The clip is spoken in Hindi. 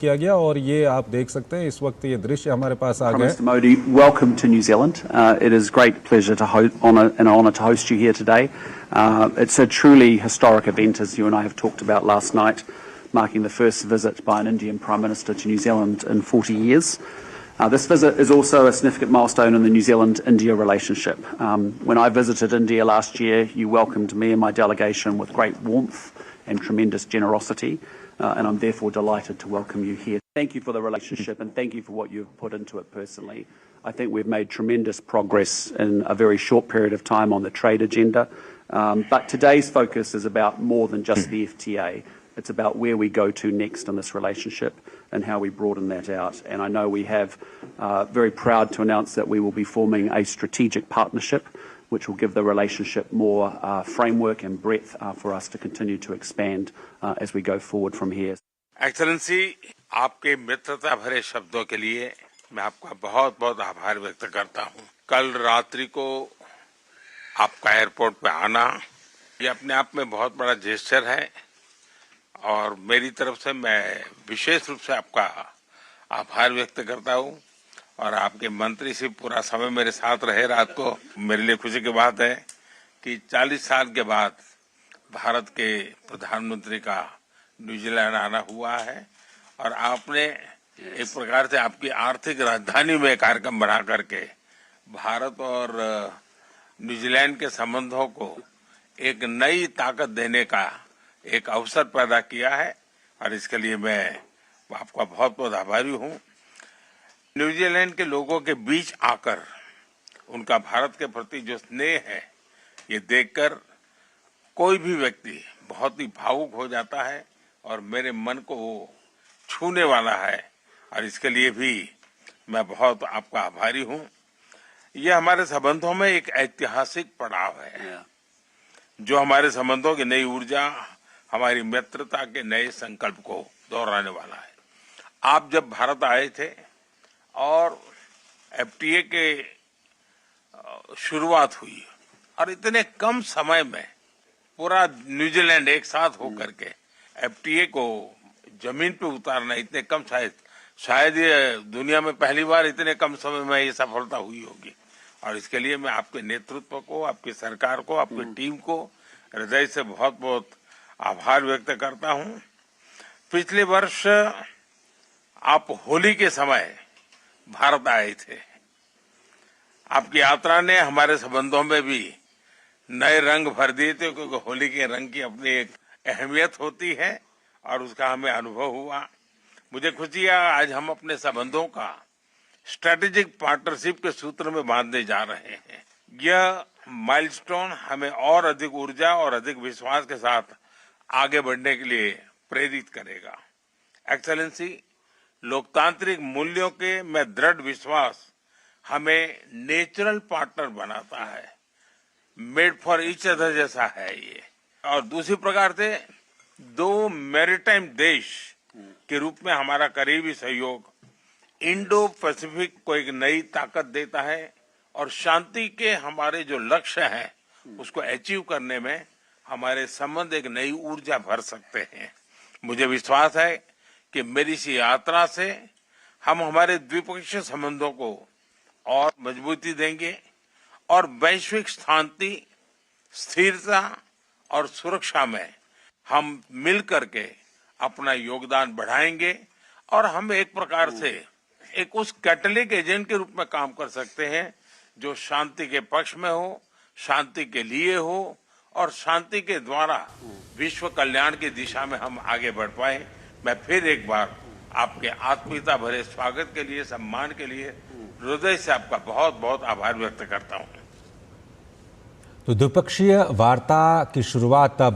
किया गया और ये आप देख सकते हैं इस वक्त ये दृश्य हमारे पास आ गए। Mr. Modi, welcome to New Zealand. It is great pleasure to honor to host you here today. It's a truly historic event, as you and I have talked about last night, marking the first visit by an Indian Prime Minister to New Zealand in 40 years. This visit is also a significant milestone in the New Zealand-India relationship. When I visited India last year, you welcomed me and my delegation with great warmth and tremendous generosity. And I'm therefore delighted to welcome you here. Thank you for the relationship and thank you for what you've put into it personally. I think we've made tremendous progress in a very short period of time on the trade agenda. But today's focus is about more than just the FTA. It's about where we go to next in this relationship and how we broaden that out. And I know we have very proud to announce that we will be forming a strategic partnership which will give the relationship more framework and breadth for us to continue to expand as we go forward from here. Excellency, आपके मित्रता भरे शब्दों के लिए मैं आपका बहुत बहुत आभार व्यक्त करता हूं। कल रात्रि को आपका एयरपोर्ट पे आना ये अपने आप में बहुत बड़ा जेस्चर है और मेरी तरफ से मैं विशेष रूप से आपका आभार व्यक्त करता हूं। और आपके मंत्री से पूरा समय मेरे साथ रहे रात को, मेरे लिए खुशी की बात है कि 40 साल के बाद भारत के प्रधानमंत्री का न्यूजीलैंड आना हुआ है और आपने एक प्रकार से आपकी आर्थिक राजधानी में कार्यक्रम बना करके भारत और न्यूजीलैंड के संबंधों को एक नई ताकत देने का एक अवसर पैदा किया है और इसके लिए मैं आपका बहुत बहुत आभारी हूं। न्यूजीलैंड के लोगों के बीच आकर उनका भारत के प्रति जो स्नेह है ये देखकर कोई भी व्यक्ति बहुत ही भावुक हो जाता है और मेरे मन को वो छूने वाला है और इसके लिए भी मैं बहुत आपका आभारी हूं। ये हमारे संबंधों में एक ऐतिहासिक पड़ाव है जो हमारे संबंधों की नई ऊर्जा, हमारी मित्रता के नए संकल्प को दोहराने वाला है। आप जब भारत आए थे और एफटीए के शुरुआत हुई और इतने कम समय में पूरा न्यूजीलैंड एक साथ होकर के एफटीए को जमीन पे उतारना इतने कम, शायद ये दुनिया में पहली बार इतने कम समय में ये सफलता हुई होगी और इसके लिए मैं आपके नेतृत्व को, आपकी सरकार को, आपकी टीम को हृदय से बहुत बहुत आभार व्यक्त करता हूं। पिछले वर्ष आप होली के समय भारत आए थे। आपकी यात्रा ने हमारे संबंधों में भी नए रंग भर दिए थे क्योंकि होली के रंग की अपनी एक अहमियत होती है और उसका हमें अनुभव हुआ। मुझे खुशी है आज हम अपने संबंधों का स्ट्रेटेजिक पार्टनरशिप के सूत्र में बांधने जा रहे हैं। यह माइलस्टोन हमें और अधिक ऊर्जा और अधिक विश्वास के साथ आगे बढ़ने के लिए प्रेरित करेगा। एक्सेलेंसी, लोकतांत्रिक मूल्यों के में दृढ़ विश्वास हमें नेचुरल पार्टनर बनाता है, मेड फॉर ईच अदर जैसा है ये। और दूसरी प्रकार से दो मैरीटाइम देश के रूप में हमारा करीबी सहयोग इंडो पैसिफिक को एक नई ताकत देता है और शांति के हमारे जो लक्ष्य हैं उसको अचीव करने में हमारे संबंध एक नई ऊर्जा भर सकते हैं। मुझे विश्वास है कि मेरी इस यात्रा से हम हमारे द्विपक्षीय संबंधों को और मजबूती देंगे और वैश्विक शांति, स्थिरता और सुरक्षा में हम मिल करके अपना योगदान बढ़ाएंगे और हम एक प्रकार से एक उस कैटलिक एजेंट के रूप में काम कर सकते हैं जो शांति के पक्ष में हो, शांति के लिए हो और शांति के द्वारा विश्व कल्याण की दिशा में हम आगे बढ़ पाए। मैं फिर एक बार आपके आत्मीयता भरे स्वागत के लिए, सम्मान के लिए हृदय से आपका बहुत बहुत आभार व्यक्त करता हूं। तो द्विपक्षीय वार्ता की शुरुआत अब